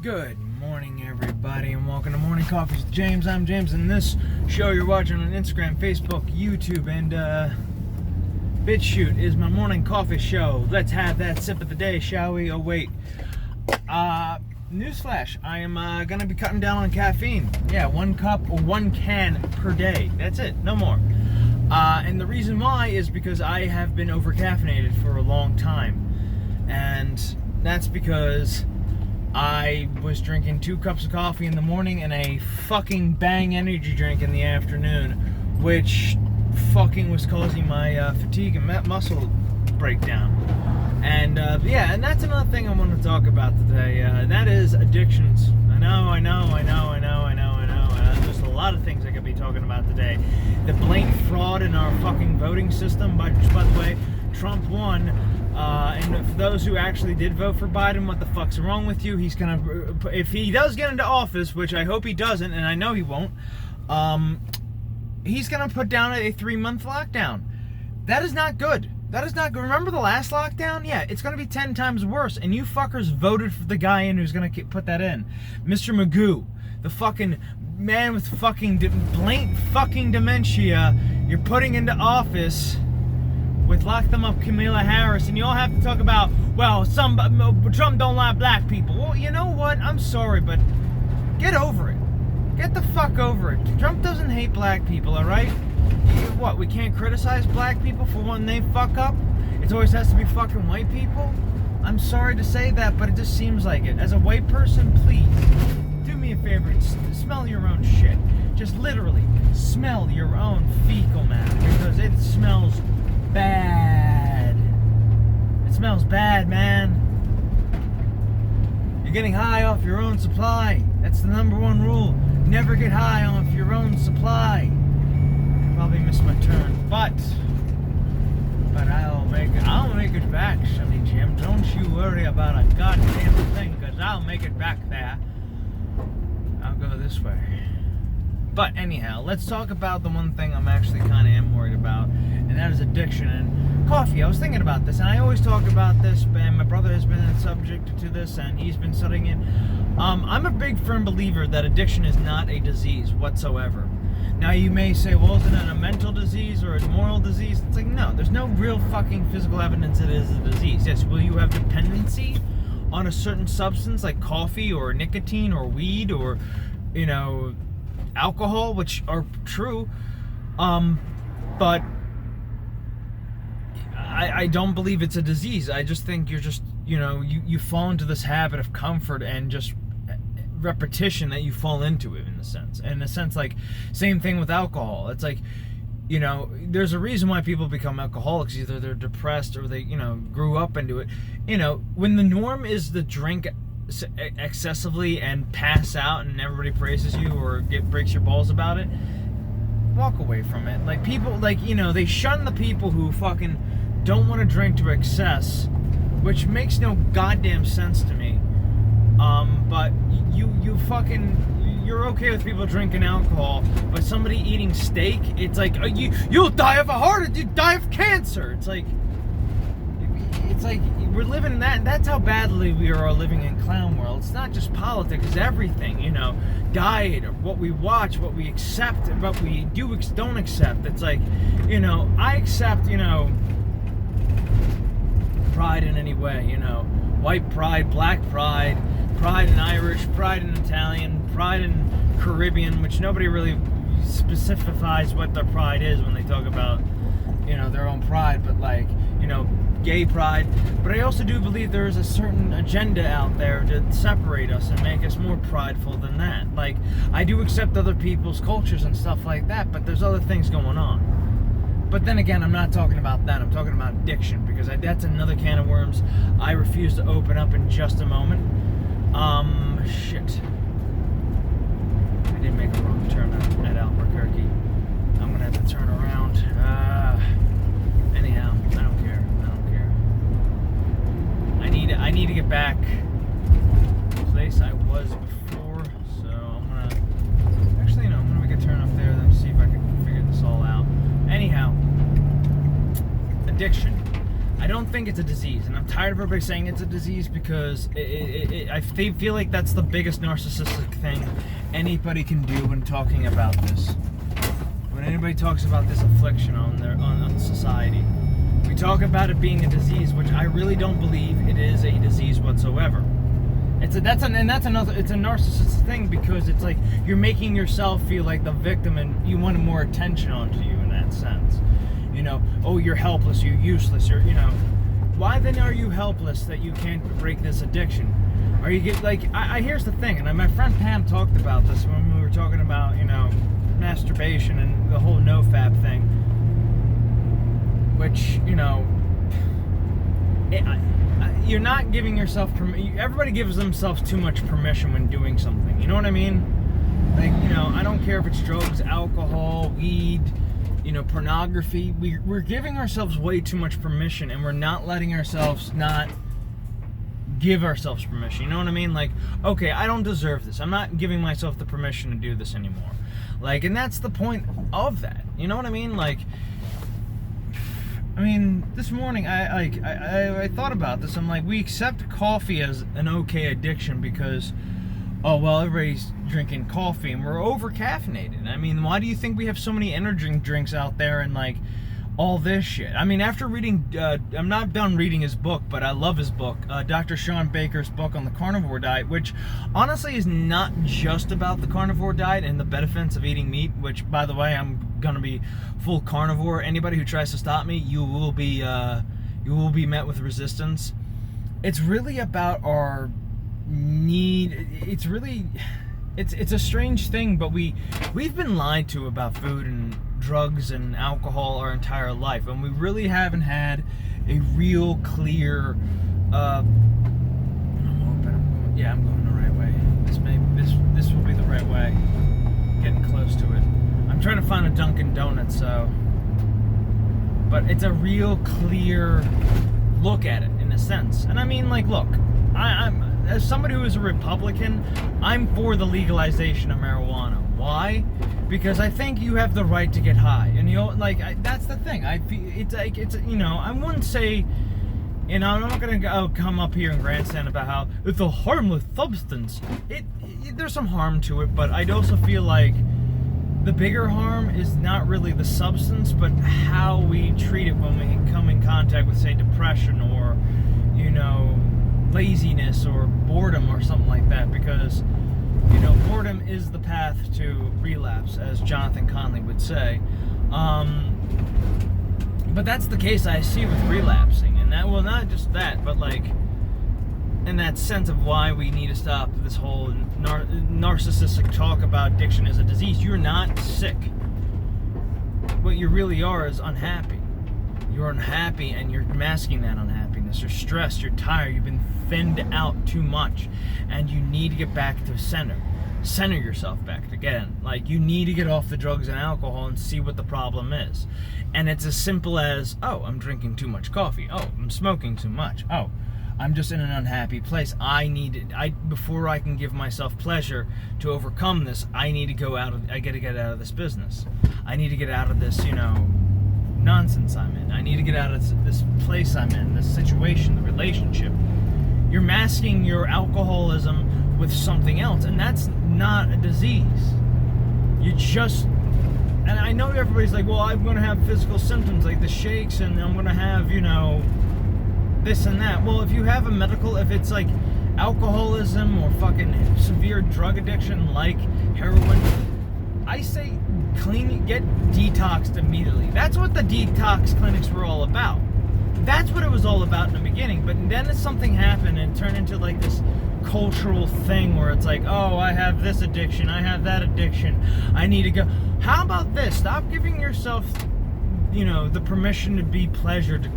Good morning, everybody, and welcome to Morning Coffees with James. I'm James, and this show you're watching on Instagram, Facebook, YouTube, and BitChute is my morning coffee show. Let's have that sip of the day, shall we? Oh, wait. Newsflash, I am gonna be cutting down on caffeine. Yeah, 1 cup or 1 can per day. That's it, no more. And the reason why is because I have been over-caffeinated for a long time. And that's because I was drinking 2 cups of coffee in the morning and a fucking Bang energy drink in the afternoon, which fucking was causing my fatigue and muscle breakdown. And yeah, and that's another thing I want to talk about today. That is addictions. I know. There's a lot of things I could be talking about today. The blatant fraud in our fucking voting system. By the way, Trump won. And for those who actually did vote for Biden, what the fuck's wrong with you? He's gonna, if he does get into office, which I hope he doesn't, and I know he won't, he's gonna put down a 3-month lockdown. That is not good. That is not good. Remember the last lockdown? Yeah, it's gonna be 10 times worse, and you fuckers voted for the guy in who's gonna put that in. Mr. Magoo, the fucking man with fucking blatant fucking dementia, you're putting into office with lock them up Kamala Harris, and you all have to talk about, well, Trump don't like black people. Well, you know what? I'm sorry, but get over it. Get the fuck over it. Trump doesn't hate black people, all right? What, we can't criticize black people for when they fuck up? It always has to be fucking white people? I'm sorry to say that, but it just seems like it. As a white person, please, do me a favor and smell your own shit. Just literally smell your own fecal matter, because it smells bad. It smells bad, man. You're getting high off your own supply. That's the #1 rule. Never get high off your own supply. Probably missed my turn, but I'll make it back, Sonny Jim. Don't you worry about a goddamn thing, because I'll make it back there. I'll go this way. But anyhow, let's talk about the one thing I'm actually kind of am worried about, and that is addiction and coffee. I was thinking about this, and I always talk about this, and my brother has been subject to this, and he's been studying it. I'm a big firm believer that addiction is not a disease whatsoever. Now you may say, well, isn't it a mental disease or a moral disease? It's like, no, there's no real fucking physical evidence it is a disease. Yes, will you have dependency on a certain substance like coffee or nicotine or weed or, you know, alcohol, which are true, but I don't believe it's a disease. I just think you're just, you know, you fall into this habit of comfort and just repetition that you fall into it, in a sense, like, same thing with alcohol. It's like, you know, there's a reason why people become alcoholics. Either they're depressed or they, you know, grew up into it. You know, when the norm is to drink excessively and pass out and everybody praises you or breaks your balls about it, walk away from it. Like, people, like, you know, they shun the people who fucking don't want to drink to excess, which makes no goddamn sense to me. But you're okay with people drinking alcohol, but somebody eating steak, it's like, you'll die of a heart attack, you die of cancer. It's like we're living in that, and that's how badly we are living in clown world. It's not just politics, it's everything, you know, diet, what we watch, what we accept, what we don't accept. It's like, you know, I accept, you know, pride in any way, you know, white pride, black pride, pride in Irish, pride in Italian, pride in Caribbean, which nobody really specifies what their pride is when they talk about, you know, their own pride, but like, you know, gay pride. But I also do believe there is a certain agenda out there to separate us and make us more prideful than that. Like, I do accept other people's cultures and stuff like that, but there's other things going on. But then again, I'm not talking about that. I'm talking about addiction, because that's another can of worms I refuse to open up in just a moment. Shit. I did make a wrong turn at Albuquerque. I'm gonna have to turn around. Anyhow, I don't care. I need to get back to the place I was before, so I'm gonna make a turn up there, then see if I can figure this all out. Anyhow, addiction. I don't think it's a disease, and I'm tired of everybody saying it's a disease because I feel like that's the biggest narcissistic thing anybody can do when talking about this. When anybody talks about this affliction on society, we talk about it being a disease, which I really don't believe it is a disease whatsoever. It's a narcissistic thing because it's like you're making yourself feel like the victim, and you want more attention onto you in that sense. You know, oh, you're helpless, you're useless, why then are you helpless that you can't break this addiction? Are you here's the thing, and my friend Pam talked about this when we were talking about, masturbation and the whole nofap thing, which, you're not giving yourself everybody gives themselves too much permission when doing something, you know what I mean? Like, I don't care if it's drugs, alcohol, weed, pornography. We're giving ourselves way too much permission, and we're not letting ourselves not give ourselves permission. You know what I mean? Like, okay, I don't deserve this. I'm not giving myself the permission to do this anymore. Like, and that's the point of that. You know what I mean? Like, this morning I thought about this. I'm like, we accept coffee as an okay addiction because, oh, well, everybody's drinking coffee and we're over caffeinated. Why do you think we have so many energy drinks out there and like all this shit? After reading, I'm not done reading his book, but I love his book, Dr. Sean Baker's book on the carnivore diet, which honestly is not just about the carnivore diet and the benefits of eating meat, which, by the way, I'm gonna be full carnivore. Anybody who tries to stop me, you will be met with resistance. It's really about our need. It's a strange thing, but we've been lied to about food and drugs and alcohol our entire life, and we really haven't had a real clear I'm going the right way. This will be the right way. Getting close to it. I'm trying to find a Dunkin' Donuts, but it's a real clear look at it in a sense. And look, I'm as somebody who is a Republican, I'm for the legalization of marijuana. Why? Because I think you have the right to get high, and that's the thing. I wouldn't say, I'm not gonna come up here and grandstand about how it's a harmless substance. There's some harm to it, but I'd also feel like the bigger harm is not really the substance, but how we treat it when we come in contact with, say, depression or, laziness or boredom or something like that, because boredom is the path to relapse, as Jonathan Conley would say. But that's the case I see with relapsing, and that, well, not just that, but like in that sense of why we need to stop this whole narcissistic talk about addiction as a disease. You're not sick. What you really are is unhappy. You're unhappy, and you're masking that unhappiness. You're stressed, you're tired, you've been thinned out too much, and you need to get back to center yourself back again. Like, you need to get off the drugs and alcohol and see what the problem is. And it's as simple as, oh, I'm drinking too much coffee. Oh, I'm smoking too much. Oh, I'm just in an unhappy place. Before I can give myself pleasure to overcome this, I gotta get out of this business. I need to get out of this, nonsense I'm in. I need to get out of this place I'm in, this situation, the relationship. You're masking your alcoholism with something else, and that's not a disease. And I know everybody's like, well, I'm going to have physical symptoms like the shakes, and I'm going to have, this and that. Well, if it's like alcoholism or fucking severe drug addiction like heroin, I say get detoxed immediately. That's what the detox clinics were all about. That's what it was all about in the beginning. But then something happened and turned into like this cultural thing where it's like, oh, I have this addiction, I have that addiction, I need to go. How about this? Stop giving yourself, the permission to be pleasured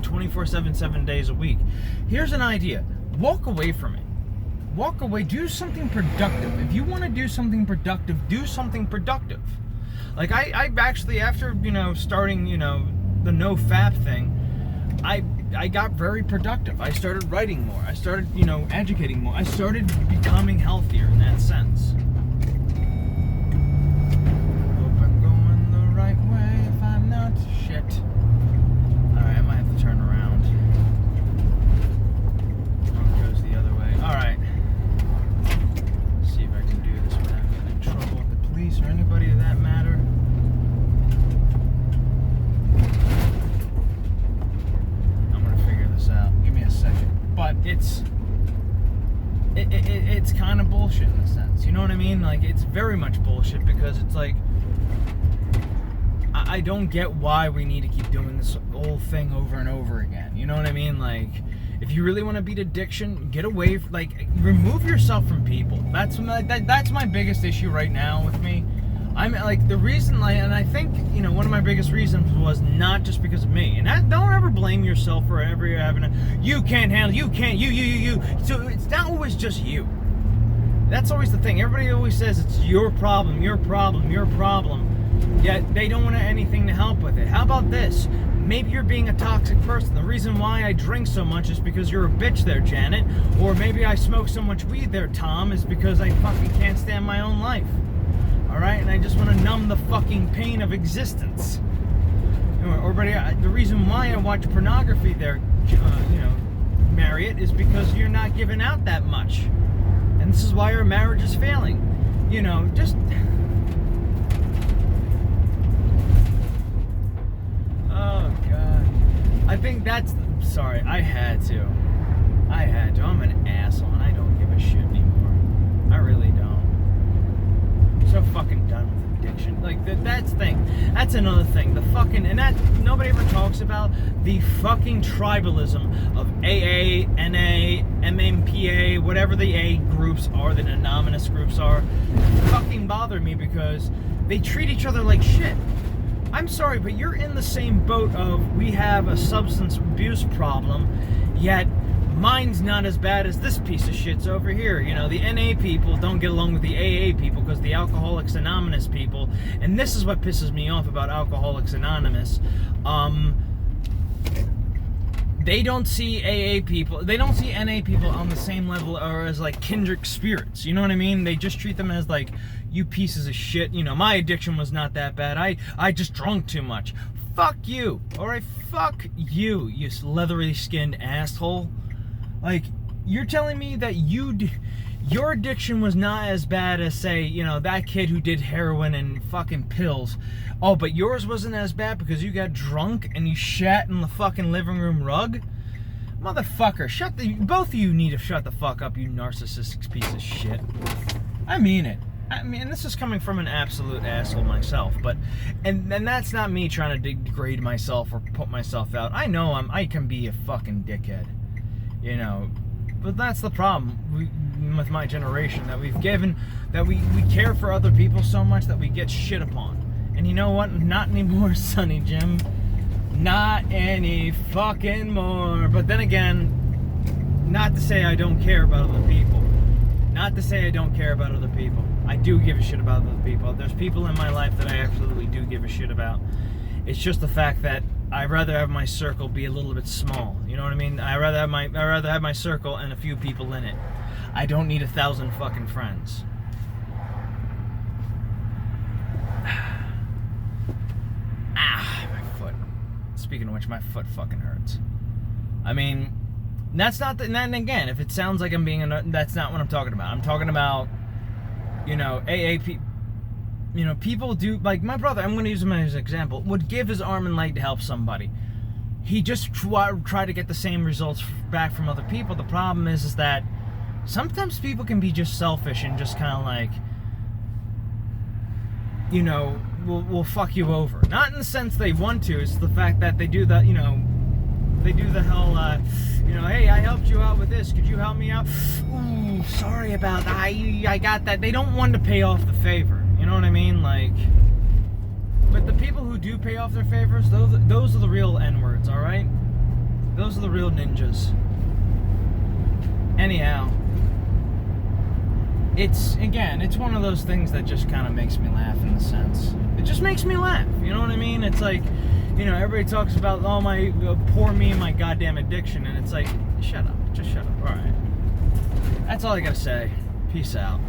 24/7, 7 days a week. Here's an idea. Walk away from it. Walk away. Do something productive. If you want to do something productive, do something productive. Like, I actually, after, starting, the no-fap thing, I got very productive. I started writing more. I started, educating more. I started becoming healthier in that sense. Hope I'm going the right way. If I'm not, shit. Alright, I might have to turn around. it's kind of bullshit in a sense. You know what I mean? Like, it's very much bullshit because it's like, I don't get why we need to keep doing this whole thing over and over again. You know what I mean? Like, if you really want to beat addiction, get away, like, remove yourself from people. That's my biggest issue right now with me. I'm like, the reason, like, and I think, you know, one of my biggest reasons was not just because of me. And don't ever blame yourself for ever having you can't handle, you can't, you. So it's not always just you. That's always the thing. Everybody always says it's your problem. Yet they don't want anything to help with it. How about this? Maybe you're being a toxic person. The reason why I drink so much is because you're a bitch there, Janet. Or maybe I smoke so much weed there, Tom, is because I fucking can't stand my own life. Alright? And I just want to numb the fucking pain of existence. Or the reason why I watch pornography there, Marriott, is because you're not giving out that much. And this is why our marriage is failing. You know, just... Oh, God. I think that's... Sorry, I had to. I'm an asshole, and I don't give a shit anymore. I really don't. I'm so fucking done with addiction. Like, that's the thing. That's another thing. The fucking... And that... Nobody ever talks about the fucking tribalism of AA, NA, MMPA, whatever the A groups are, the anonymous groups are. Fucking bother me because they treat each other like shit. I'm sorry, but you're in the same boat of we have a substance abuse problem, yet mine's not as bad as this piece of shit's over here. You know, the NA people don't get along with the AA people because the Alcoholics Anonymous people, and this is what pisses me off about Alcoholics Anonymous, they don't see AA people, they don't see NA people on the same level or as like kindred spirits, you know what I mean? They just treat them as like, you pieces of shit, you know, my addiction was not that bad, I just drunk too much. Fuck you, alright? Fuck you, you leathery skinned asshole. Like, you're telling me that your addiction was not as bad as, say, you know, that kid who did heroin and fucking pills. Oh, but yours wasn't as bad because you got drunk and you shat in the fucking living room rug? Motherfucker, both of you need to shut the fuck up, you narcissistic piece of shit. I mean it. I mean, this is coming from an absolute asshole myself, but, and that's not me trying to degrade myself or put myself out. I know I can be a fucking dickhead, you know, but that's the problem with my generation, that we've given, that we care for other people so much that we get shit upon. And you know what? Not anymore, Sonny Jim. Not any fucking more. But then again, not to say I don't care about other people. Not to say I don't care about other people. I do give a shit about other people. There's people in my life that I absolutely do give a shit about. It's just the fact that I'd rather have my circle be a little bit small. You know what I mean? I'd rather have my circle and a few people in it. I don't need 1,000 fucking friends. My foot. Speaking of which, my foot fucking hurts. I mean, that's not the, and again, if it sounds like I'm being that's not what I'm talking about. I'm talking about, you know, AAP. You know, people do, like my brother, I'm going to use him as an example, would give his arm and leg to help somebody. He just tried to get the same results back from other people. The problem is that sometimes people can be just selfish and just kind of like, you know, will fuck you over. Not in the sense they want to, it's the fact that they do that, you know, they do the hell, you know, hey, I helped you out with this, could you help me out? Ooh, sorry about that, I got that. They don't want to pay off the favor, you know what I mean? Like, but the people who do pay off their favors, those are the real N-words, alright? Those are the real ninjas. Anyhow, it's one of those things that just kind of makes me laugh in a sense. It just makes me laugh, you know what I mean? It's like, you know, everybody talks about, oh, my, poor me and my goddamn addiction, and it's like, shut up, just shut up, alright. That's all I gotta say. Peace out.